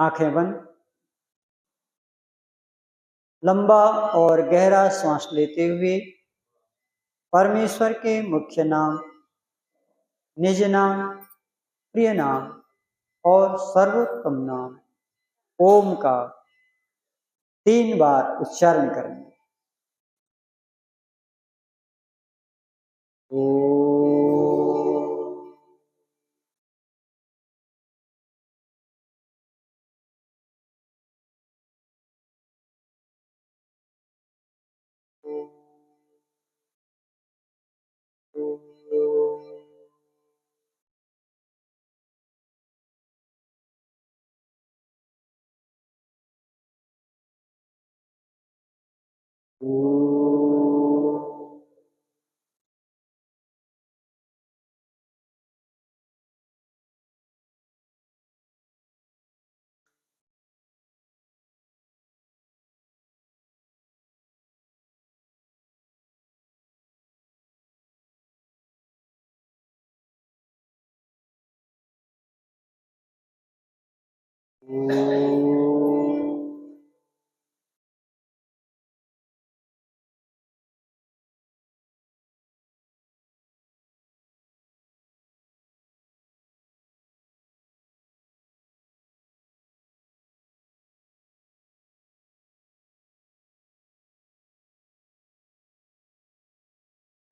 आंखें बंद, लंबा और गहरा श्वास लेते हुए परमेश्वर के मुख्य नाम, निज नाम, प्रिय नाम और सर्वोत्तम नाम ओम का 3 बार उच्चारण करेंगे।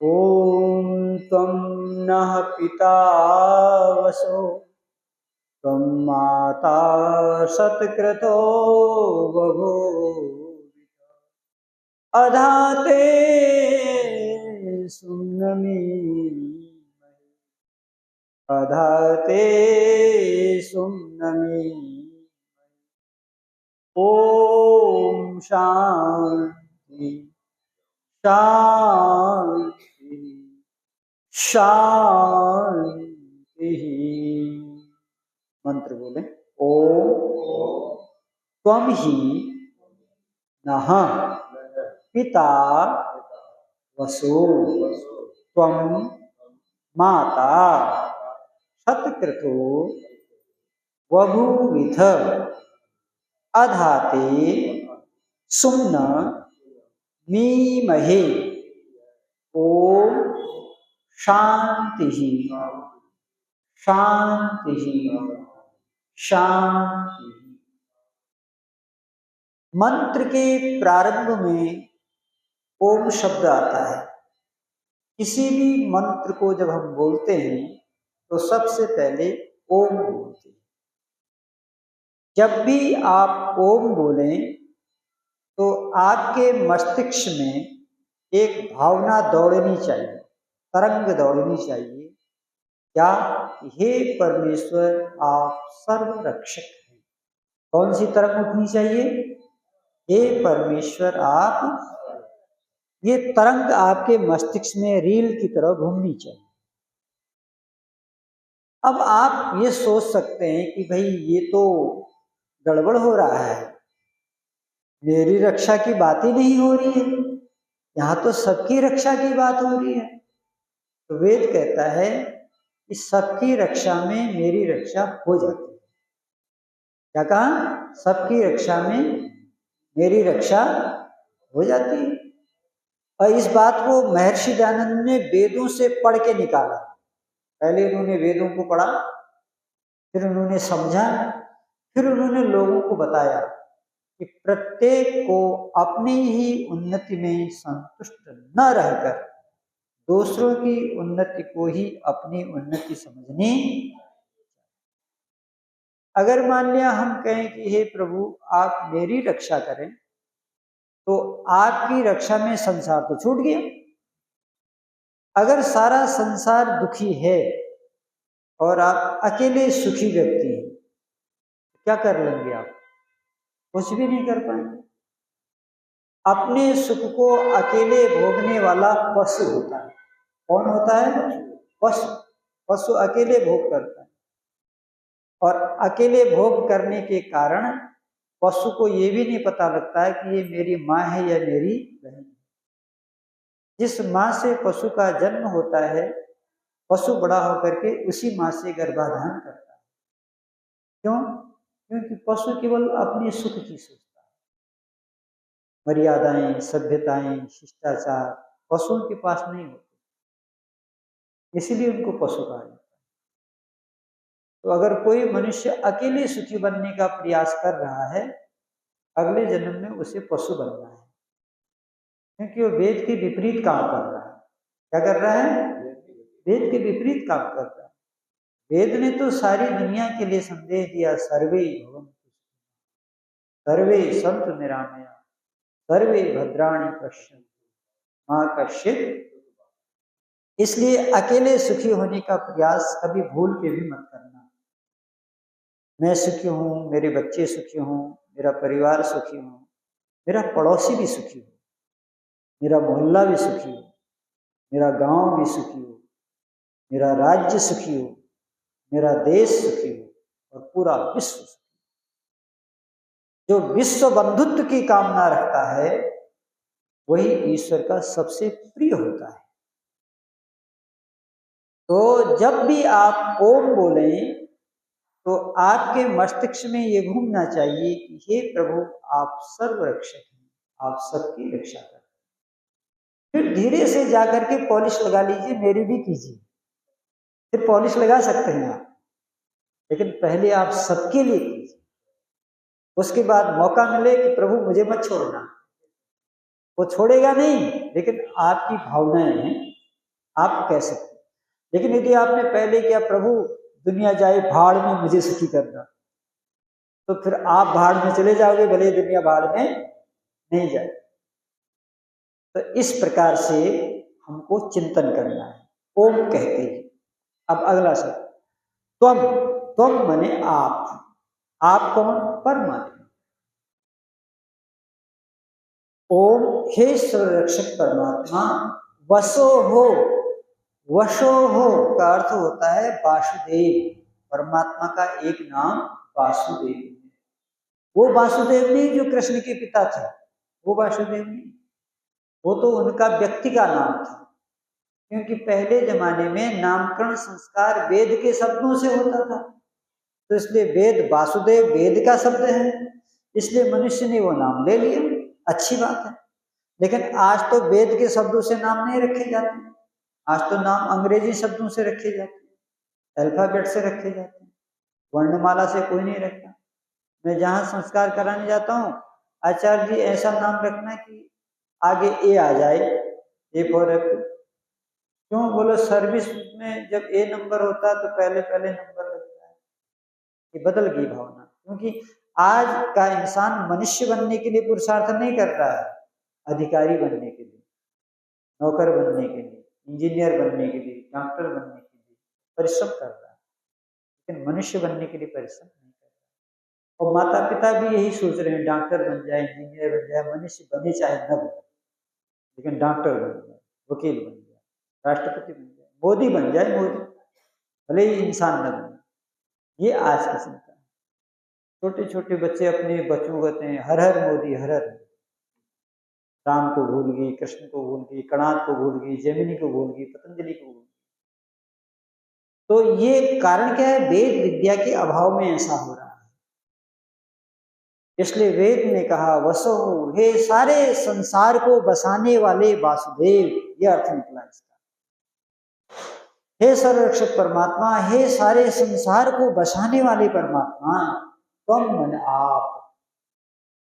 ओम त्वं नः पिता वसो त्वं माता सत्क्रतो बभूव अधाते सुम्नमी अधाते सुम्नमी। ओम शांति शांति शांति। मंत्र बोले ओम त्वं ही नः पिता वसु त्वं माता सत्क्रतु बभूविथ अधाते सुम्न मीमहे। ओम शांति शांति शांति। मंत्र के प्रारंभ में ओम शब्द आता है। किसी भी मंत्र को जब हम बोलते हैं तो सबसे पहले ओम बोलते हैं। जब भी आप ओम बोलें तो आपके मस्तिष्क में एक भावना दौड़नी चाहिए, तरंग दौड़नी चाहिए। क्या? हे परमेश्वर आप सर्वरक्षक हैं। कौन सी तरंग उठनी चाहिए? हे परमेश्वर आप। ये तरंग आपके मस्तिष्क में रील की तरह घूमनी चाहिए। अब आप ये सोच सकते हैं कि भाई ये तो गड़बड़ हो रहा है, मेरी रक्षा की बात ही नहीं हो रही है, यहाँ तो सबकी रक्षा की बात हो रही है। तो वेद कहता है कि सबकी रक्षा में मेरी रक्षा हो जाती है। क्या कहा? सबकी रक्षा में मेरी रक्षा हो जाती है। और इस बात को महर्षि दयानंद ने वेदों से पढ़ के निकाला। पहले उन्होंने वेदों को पढ़ा, फिर उन्होंने समझा, फिर उन्होंने लोगों को बताया कि प्रत्येक को अपनी ही उन्नति में संतुष्ट न रहकर दूसरों की उन्नति को ही अपनी उन्नति समझनी। अगर मान लिया हम कहें कि हे प्रभु आप मेरी रक्षा करें, तो आपकी रक्षा में संसार तो छूट गया। अगर सारा संसार दुखी है और आप अकेले सुखी व्यक्ति हैं, क्या कर लेंगे आप? कुछ भी नहीं कर पाएंगे। अपने सुख को अकेले भोगने वाला पशु होता है। कौन होता है? पशु। पशु अकेले भोग करता है और अकेले भोग करने के कारण पशु को ये भी नहीं पता लगता है कि ये मेरी माँ है या मेरी बहन। जिस माँ से पशु का जन्म होता है, पशु बड़ा होकर के उसी माँ से गर्भाधान करता है। क्यों? क्योंकि पशु केवल अपने सुख की सोचता है। मर्यादाएं, सभ्यताएं, शिष्टाचार पशुओं के पास नहीं होते, इसीलिए उनको पशु कहा जाता है। तो अगर कोई मनुष्य अकेले सुखी बनने का प्रयास कर रहा है, अगले जन्म में उसे पशु बनना है, क्योंकि वो वेद के विपरीत काम कर रहा है। क्या कर रहा है? वेद के विपरीत काम कर रहा है। वेद ने तो सारी दुनिया के लिए संदेश दिया, सर्वे भवन्तु, सर्वे सन्तु निरामया, सर्वे भद्राणि पश्यन्तु मा कश्चित्। इसलिए अकेले सुखी होने का प्रयास कभी भूल के भी मत करना। मैं सुखी हूँ, मेरे बच्चे सुखी हों, मेरा परिवार सुखी हो, मेरा पड़ोसी भी सुखी हो, मेरा मोहल्ला भी सुखी हो, मेरा गांव भी सुखी हो, मेरा राज्य सुखी हो, मेरा देश सुखी हो और पूरा विश्व सुखी हो। जो विश्व बंधुत्व की कामना रखता है वही ईश्वर का सबसे प्रिय होता है। तो जब भी आप ओम बोलें तो आपके मस्तिष्क में ये घूमना चाहिए कि हे प्रभु, आप सर्वरक्षक हैं, आप सबकी रक्षा करते हैं। फिर धीरे से जाकर के पॉलिश लगा लीजिए, मेरी भी कीजिए, फिर पॉलिश लगा सकते हैं आप, लेकिन पहले आप सबके लिए कीजिए। उसके बाद मौका मिले कि प्रभु मुझे मत छोड़ना, वो छोड़ेगा नहीं, लेकिन आपकी भावनाएं हैं, आप कह सकते हैं। लेकिन यदि आपने पहले किया प्रभु दुनिया जाए भाड़ में, मुझे सुखी करना, तो फिर आप भाड़ में चले जाओगे, भले दुनिया भाड़ में नहीं जाए। तो इस प्रकार से हमको चिंतन करना है। ओम कहते हैं। अब अगला शब्द त्वम। त्वम माने आप कौन? परमात्मा। ओम हे सर्वरक्षक परमात्मा, वसो हो। वशो हो का अर्थ होता है वासुदेव। परमात्मा का एक नाम वासुदेव है। वो वासुदेव नहीं जो कृष्ण के पिता थे, वो वासुदेव नहीं, वो तो उनका व्यक्ति का नाम था। क्योंकि पहले जमाने में नामकरण संस्कार वेद के शब्दों से होता था, तो इसलिए वेद वासुदेव वेद का शब्द है, इसलिए मनुष्य ने वो नाम ले लिया, अच्छी बात है। लेकिन आज तो वेद के शब्दों से नाम नहीं रखे जाते, आज तो नाम अंग्रेजी शब्दों से रखे जाते हैं, अल्फाबेट से रखे जाते हैं, वर्णमाला से कोई नहीं रखता। मैं जहाँ संस्कार कराने जाता हूँ, आचार्य जी ऐसा नाम रखना कि आगे ए आ जाए, ए फॉर एप्पल। क्यों? बोलो सर्विस में जब ए नंबर होता है तो पहले पहले नंबर लगता है। ये बदल गई भावना, क्योंकि आज का इंसान मनुष्य बनने के लिए पुरुषार्थ नहीं कर रहा है, अधिकारी बनने के लिए, नौकर बनने के लिए, इंजीनियर बनने के लिए, डॉक्टर बनने के लिए परिश्रम कर रहा है, लेकिन मनुष्य बनने के लिए परिश्रम नहीं कर रहा। और माता पिता भी यही सोच रहे हैं, डॉक्टर बन जाए, इंजीनियर बन जाए, मनुष्य बने चाहे न बने, लेकिन डॉक्टर बन जाए, वकील बन जाए, राष्ट्रपति बन जाए, मोदी बन जाए, मोदी भले ही इंसान न बने। ये आज की चिंता है। छोटे छोटे बच्चे अपने बच्चों कहते हैं हर हर मोदी, हर हर। राम को भूल गई, कृष्ण को भूल गई, कणाद को भूल गई, जैमिनी को भूल गई, पतंजलि को भूल गई। तो ये कारण क्या है? वेद विद्या के अभाव में ऐसा हो रहा है। इसलिए वेद ने कहा वसो, हे सारे संसार को बसाने वाले वासुदेव, ये अर्थ निकला इसका। हे सर्वरक्षक परमात्मा, हे सारे संसार को बसाने वाले परमात्मा, तुम मन आप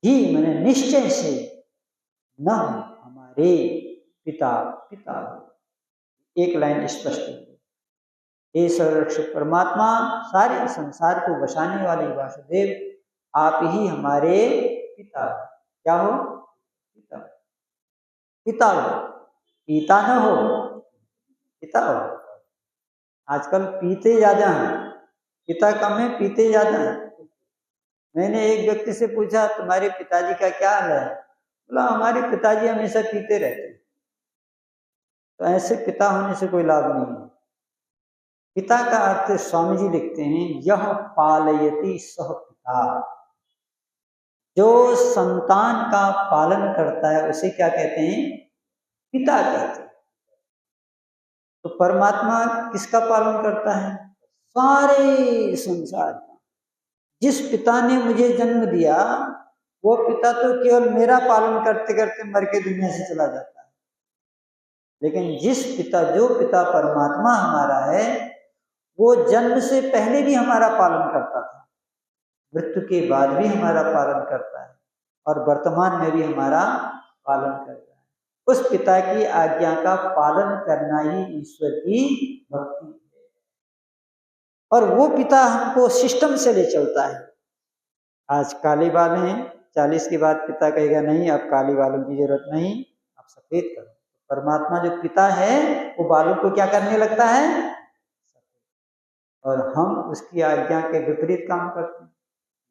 ही मन निश्चय से न हमारे पिता पिता हो। एक लाइन स्पष्ट है। हे सर्वरक्षक परमात्मा, सारे संसार को बसाने वाले वासुदेव, आप ही हमारे पिता हो। क्या हो? पिता। पिता हो, पिता न हो, पिता हो। आजकल पीते ज्यादा हैं, पिता कम है, पीते ज्यादा हैं। मैंने एक व्यक्ति से पूछा तुम्हारे पिताजी का क्या हाल है? बोला हमारे पिताजी हमेशा पीते रहते। तो ऐसे पिता होने से कोई लाभ नहीं है। पिता का अर्थ स्वामी जी लिखते हैं, यह पालयति सह पिता। जो संतान का पालन करता है उसे क्या कहते हैं? पिता कहते हैं। तो परमात्मा किसका पालन करता है? सारे संसार का। जिस पिता ने मुझे जन्म दिया वो पिता तो केवल मेरा पालन करते करते मर के दुनिया से चला जाता है, लेकिन जो पिता परमात्मा हमारा है वो जन्म से पहले भी हमारा पालन करता था, मृत्यु के बाद भी हमारा पालन करता है और वर्तमान में भी हमारा पालन कर रहा है। उस पिता की आज्ञा का पालन करना ही ईश्वर की भक्ति है। और वो पिता हमको सिस्टम से ले चलता है। आज काले बाल हैं, 40 के बाद पिता कहेगा नहीं अब काले बालों की जरूरत नहीं, आप सफेद करो। परमात्मा जो पिता है वो बालों को क्या करने लगता है, और हम उसकी आज्ञा के विपरीत काम करते हैं,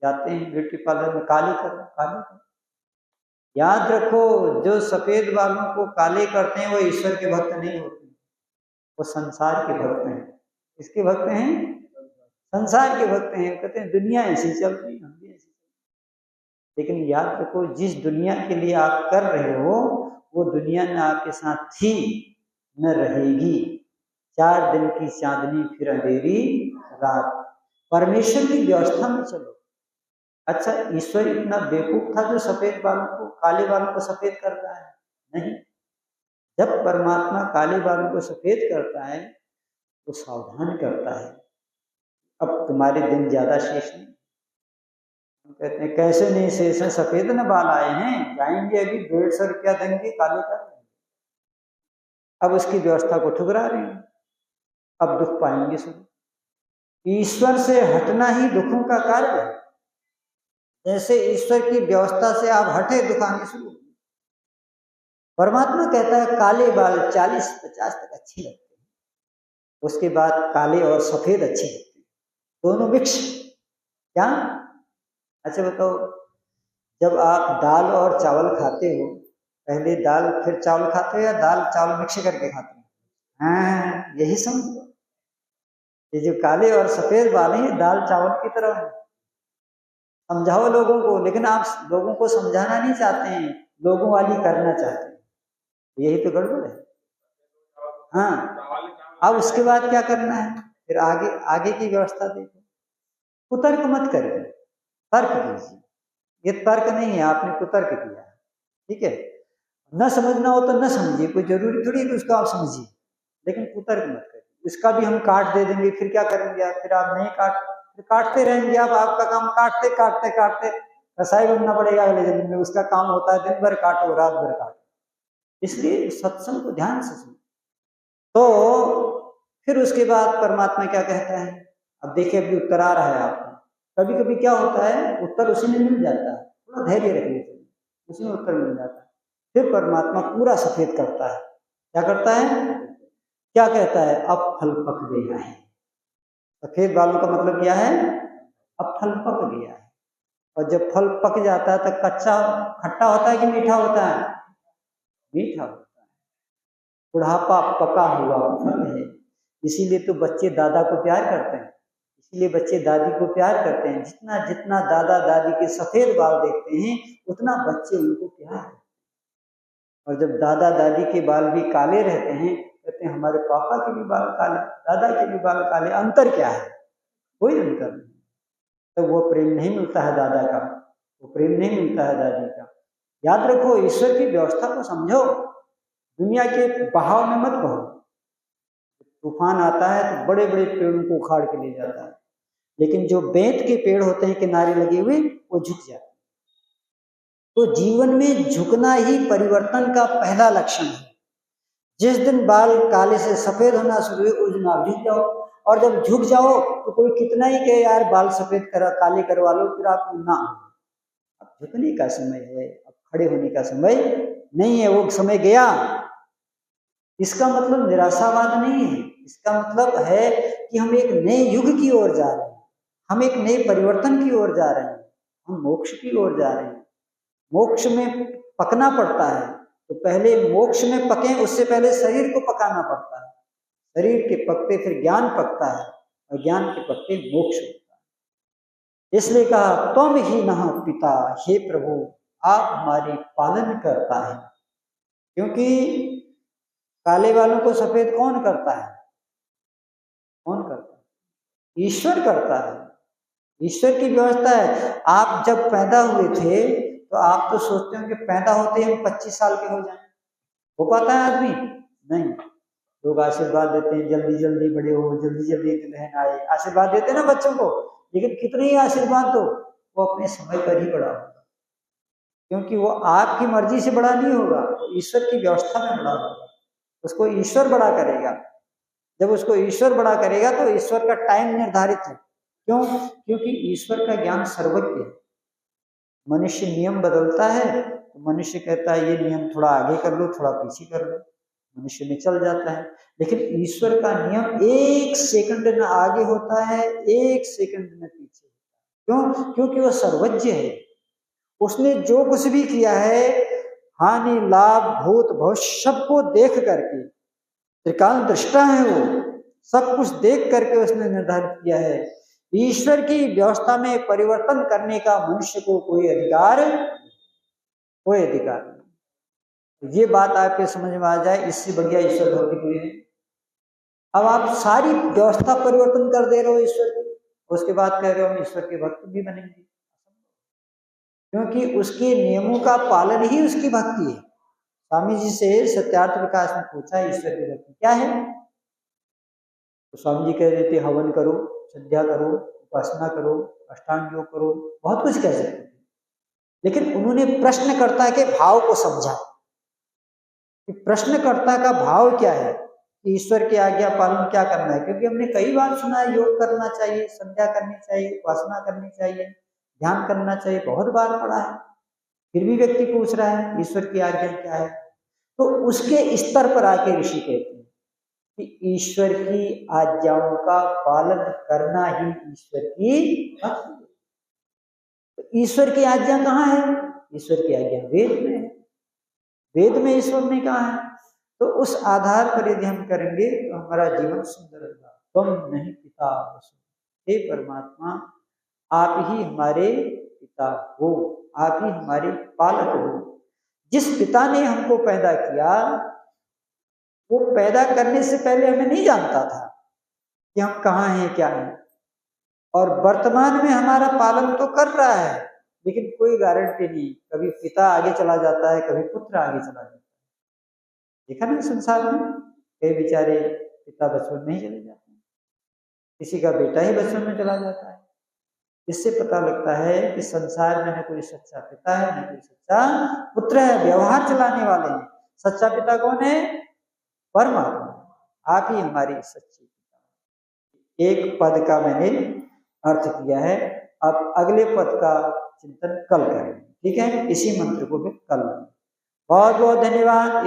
जाते हैं ब्यूटी पार्लर में काली करो काली करो। याद रखो जो सफेद बालों को काले करते हैं वो ईश्वर के भक्त नहीं होते, वो संसार के भक्त हैं। किसके भक्त हैं, संसार के भक्त हैं। कहते हैं दुनिया ऐसी चल रही, हम भी ऐसी। लेकिन याद रखो जिस दुनिया के लिए आप कर रहे हो वो दुनिया में आपके साथ थी न रहेगी। 4 दिन की चांदनी फिर अंधेरी रात। परमेश्वर की व्यवस्था में चलो। अच्छा ईश्वर इतना बेवकूफ था जो सफेद बालों को काले बालों को सफेद करता है? नहीं। जब परमात्मा काले बालों को सफेद करता है तो सावधान करता है, अब तुम्हारे दिन ज्यादा शेष नहीं। कहते हैं कैसे नहीं शेष है, सफेद न बाल आए हैं, जाएंगे अभी 150 रुपया देंगे काले कर देंगे। अब उसकी व्यवस्था को ठुकरा रहे हैं, अब दुख पाएंगे शुरू। ईश्वर से हटना ही दुखों का कार्य है। जैसे ईश्वर की व्यवस्था से आप हटे दुख आने शुरू। परमात्मा कहता है काले बाल 40-50 तक अच्छे लगते हैं, उसके बाद काले और सफेद अच्छे लगते हैं, दोनों मिक्स। क्या? अच्छा बताओ, जब आप दाल और चावल खाते हो, पहले दाल फिर चावल खाते हो या दाल चावल मिक्स करके खाते हो? हाँ यही समझो, ये जो काले और सफेद बाल हैं दाल चावल की तरह है। समझाओ लोगों को, लेकिन आप लोगों को समझाना नहीं चाहते हैं, लोगों वाली करना चाहते हैं। यही तो गड़बड़ है। हाँ अब उसके बाद क्या करना है, फिर आगे की व्यवस्था देखो। कुतर्क मत करिए, तर्क कीजिए। ये तर्क नहीं है, आपने कुतर्क किया, ठीक है। न समझना हो तो न समझिए, कोई जरूरी थोड़ी है कि उसको आप समझिए, लेकिन कुतर्क मत करिए। इसका भी हम काट दे देंगे, फिर क्या करेंगे आप? फिर आप नहीं फिर काटते रहेंगे आप। आपका काम काटते काटते काटते कसाई बनना पड़ेगा अगले जन्म में। उसका काम होता है दिन भर काटो रात भर काटो। इसलिए सत्संग को ध्यान से सुनो। तो फिर उसके बाद परमात्मा क्या कहता है, अब देखिए अभी उत्तर आ रहा है आपको। कभी कभी क्या होता है उत्तर उसी में मिल जाता है, थोड़ा धैर्य रखने चाहिए, उसी में उत्तर मिल जाता है। फिर परमात्मा पूरा सफेद करता है। क्या करता है, क्या कहता है, अब फल पक गया है। सफेद बालों का मतलब क्या है, अब फल पक गया है। और जब फल पक जाता है तो कच्चा खट्टा होता है कि मीठा होता है? मीठा होता है। बुढ़ापा पका हुआ फल है। इसीलिए तो बच्चे दादा को प्यार करते हैं, इसीलिए बच्चे दादी को प्यार करते हैं। जितना जितना दादा दादी के सफेद बाल देखते हैं उतना बच्चे उनको प्यार करते हैं। और जब दादा दादी के बाल भी काले रहते हैं, कहते हैं हमारे पापा के भी बाल काले, दादा के भी बाल काले, अंतर क्या है? कोई अंतर नहीं। तो वो प्रेम नहीं मिलता है दादा का, वो प्रेम नहीं मिलता है दादी का। याद रखो ईश्वर की व्यवस्था को समझो, दुनिया के बहाव में मत बहो। तूफान आता है तो बड़े बड़े पेड़ों को उखाड़ के ले जाता है, लेकिन जो बेंत के पेड़ होते हैं किनारे लगे हुए वो झुक जाते हैं। तो जीवन में झुकना ही परिवर्तन का पहला लक्षण है। जिस दिन बाल काले से सफेद होना शुरू हुए उस दिन आप झुक जाओ। और जब झुक जाओ तो कोई कितना ही कहे यार बाल सफेद काले करवा लो, फिर आप ना, अब झुकने का समय है, अब खड़े होने का समय नहीं है, वो समय गया। इसका मतलब निराशावाद नहीं है, इसका मतलब है कि हम एक नए युग की ओर जा रहे हैं, हम एक नए परिवर्तन की ओर जा रहे हैं, हम मोक्ष की ओर जा रहे हैं। मोक्ष में पकना पड़ता है, तो पहले मोक्ष में पके, उससे पहले शरीर को पकाना पड़ता है। शरीर के पकते फिर ज्ञान पकता है, और ज्ञान के पकते मोक्ष होता है। इसलिए कहा तुम ही नः पिता, हे प्रभु आप हमारी पालन करता है। क्योंकि काले बालों को सफेद कौन करता है? कौन करता है? ईश्वर करता है। ईश्वर की व्यवस्था है। आप जब पैदा हुए थे तो आप तो सोचते हो कि पैदा होते ही हम 25 साल के हो जाएं। हो पाता है आदमी? नहीं। लोग आशीर्वाद देते हैं, जल्दी जल्दी बड़े हो, जल्दी जल्दी दुल्हन आए, आशीर्वाद देते हैं ना बच्चों को। लेकिन कितने ही आशीर्वाद दो, वो अपने समय पर ही बड़ा होगा, क्योंकि वो आपकी मर्जी से बड़ा नहीं होगा, ईश्वर की व्यवस्था में बड़ा होगा। उसको ईश्वर बड़ा करेगा। जब उसको ईश्वर बड़ा करेगा तो ईश्वर का टाइम निर्धारित है। क्यों? क्योंकि ईश्वर का ज्ञान सर्वज्ञ है। मनुष्य नियम बदलता है तो मनुष्य कहता है ये नियम थोड़ा आगे कर लो, थोड़ा पीछे कर लो, मनुष्य में चल जाता है। लेकिन ईश्वर का नियम 1 सेकंड न आगे होता है, 1 सेकंड न पीछे। क्यों? क्योंकि वो सर्वज्ञ है। उसने जो कुछ भी किया है, हानि लाभ भूत भविष्य सबको देख करके, त्रिकाल दृष्टा है वो, सब कुछ देख करके उसने निर्धारित किया है। ईश्वर की व्यवस्था में परिवर्तन करने का मनुष्य को कोई अधिकार नहीं। ये बात आपके समझ में आ जाए, इससे बढ़िया ईश्वर भक्ति कोई नहीं। अब आप सारी व्यवस्था परिवर्तन कर दे रहे हो ईश्वर की, उसके बाद कह रहे हो हम ईश्वर के भक्त भी बनेंगे, क्योंकि उसके नियमों का पालन ही उसकी भक्ति है। स्वामी जी से सत्यार्थ प्रकाश ने पूछा ईश्वर की भक्ति क्या है, तो स्वामी जी कह देते हवन करो, संध्या करो, उपासना करो, अष्टांग योग करो, बहुत कुछ कह सकते थे। लेकिन उन्होंने प्रश्नकर्ता के भाव को समझा कि प्रश्नकर्ता का भाव क्या है, कि ईश्वर की आज्ञा पालन क्या करना है। क्योंकि हमने कई बार सुना है योग करना चाहिए, संध्या करनी चाहिए, उपासना करनी चाहिए, ध्यान करना चाहिए, बहुत बार पढ़ा है। फिर भी व्यक्ति पूछ रहा है ईश्वर की आज्ञा क्या है। तो उसके स्तर पर आके ऋषि कहते हैं कि ईश्वर की आज्ञाओं का पालन करना ही ईश्वर की भक्ति है। तो ईश्वर की आज्ञा कहाँ है? ईश्वर की आज्ञा वेद में है। वेद में ईश्वर ने कहा है। तो उस आधार पर यदि हम करेंगे तो हमारा जीवन सुंदर होगा। तुम नहीं पिता वसु, हे परमात्मा आप ही हमारे पिता हो, आप ही हमारे पालक हो। जिस पिता ने हमको पैदा किया वो पैदा करने से पहले हमें नहीं जानता था कि हम कहाँ हैं क्या हैं, और वर्तमान में हमारा पालन तो कर रहा है, लेकिन कोई गारंटी नहीं, कभी पिता आगे चला जाता है, कभी पुत्र आगे चला जाता है। देखा ना संसार में कई बेचारे पिता बचपन में ही चले जाते हैं, किसी का बेटा ही बचपन में चला जाता है। इससे पता लगता है कि संसार में न कोई सच्चा पिता है, न कोई सच्चा पुत्र है, व्यवहार चलाने वाले हैं। सच्चा पिता कौन है? परमात्मा। आप ही हमारी सच्ची पिता। एक पद का मैंने अर्थ किया है, अब अगले पद का चिंतन कल करेंगे, ठीक है? इसी मंत्र को भी कल। बहुत बहुत धन्यवाद।